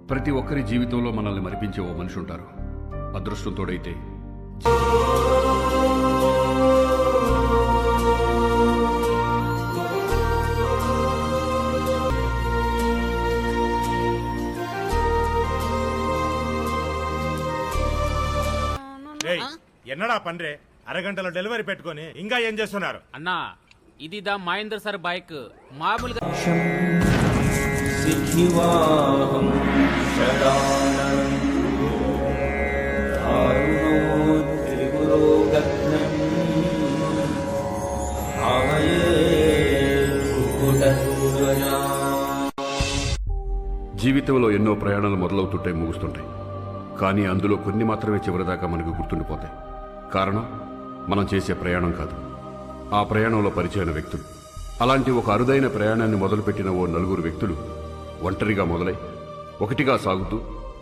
ప్రతి ఒక్కరి జీవితంలో మనల్ని మరిపించే ఓ మనిషి ఉంటారు. అదృష్టం తోడైతే ఎన్నడా పండ్రే అరగంటలో డెలివరీ పెట్టుకొని ఇంకా ఏం చేస్తున్నారు అన్నా? ఇది దా మహేంద్ర సార్ బైక్ మామూలుగా జీవితంలో ఎన్నో ప్రయాణాలు మొదలవుతుంటాయి, ముగుస్తుంటాయి. కానీ అందులో కొన్ని మాత్రమే చివరిదాకా మనకు గుర్తుండిపోతాయి. కారణం మనం చేసే ప్రయాణం కాదు, ఆ ప్రయాణంలో పరిచయమైన వ్యక్తులు. అలాంటి ఒక అరుదైన ప్రయాణాన్ని మొదలుపెట్టిన ఓ నలుగురు వ్యక్తులు ఒంటరిగా మొదలై ఒకటిగా సాగుతూ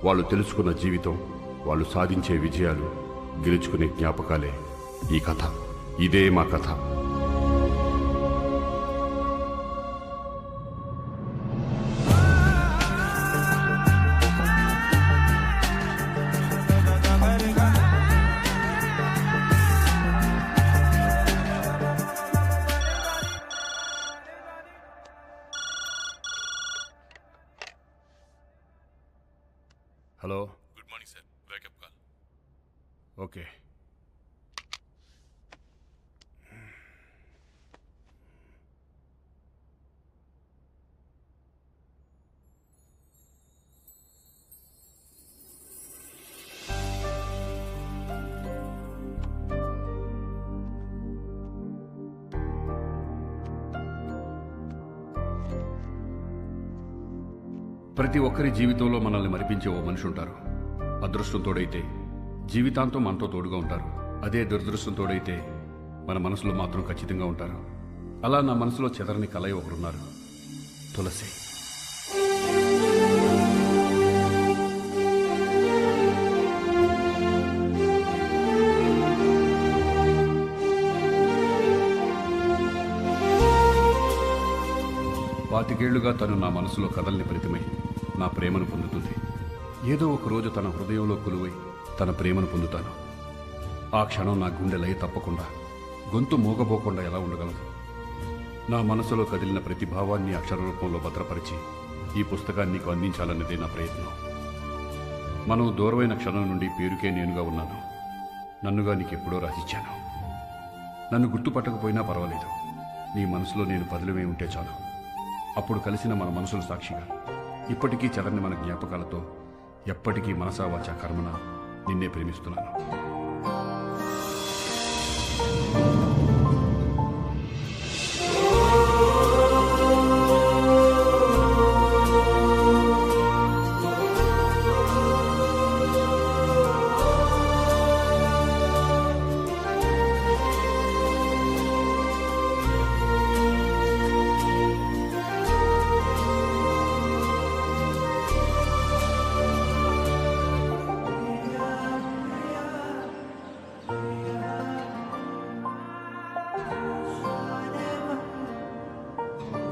వాళ్ళు తెలుసుకున్న జీవితం, వాళ్ళు సాధించే విజయాలు, గెలుచుకునే జ్ఞాపకాలే ఈ కథ. ఇదే మా కథ. Hello, good morning sir. Wake up call. Okay. ప్రతి ఒక్కరి జీవితంలో మనల్ని మరిపించే ఓ మనిషి ఉంటారు. అదృష్టం తోడైతే జీవితాంతం మనతో తోడుగా ఉంటారు. అదే దురదృష్టం తోడైతే మన మనసులో మాత్రం ఖచ్చితంగా ఉంటారు. అలా నా మనసులో చెదరని కలయి ఒకరున్నారు, తులసి. పాతికేళ్లుగా తను నా మనసులో కదల్ని ప్రతిమై నా ప్రేమను పొందుతుంది. ఏదో ఒక రోజు తన హృదయంలో కొలువై తన ప్రేమను పొందుతాను. ఆ క్షణం నా గుండె లయ తప్పకుండా, గొంతు మూగపోకుండా ఎలా ఉండగలదు? నా మనసులో కదిలిన ప్రతి భావాన్ని అక్షర రూపంలో భద్రపరిచి ఈ పుస్తకాన్ని నీకు అందించాలన్నదే నా ప్రయత్నం. మనం దూరమైన క్షణం నుండి పేరుకే నేనుగా ఉన్నాను. నన్నుగా నీకెప్పుడో రాసిచ్చాను. నన్ను గుర్తుపట్టకపోయినా పర్వాలేదు, నీ మనసులో నేను పదిలమే ఉంటే చాలు. అప్పుడు కలిసిన మన మనసుల సాక్షిగా, ఇప్పటికీ చెదరని మన జ్ఞాపకాలతో, ఎప్పటికీ మనసా వాచా కర్మన నిన్నే ప్రేమిస్తున్నాను.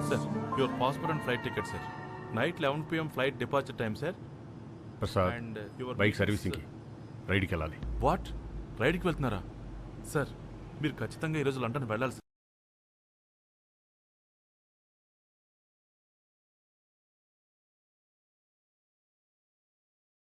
Sir, your passport and flight ticket sir. Night 11 PM flight departure time sir. Prasad, and your bike సర్వీసింగ్కి రైడ్కి వెళ్ళాలి. వాట్? రైడ్కి వెళ్తున్నారా సార్? మీరు ఖచ్చితంగా ఈరోజు లండన్ వెళ్ళాలి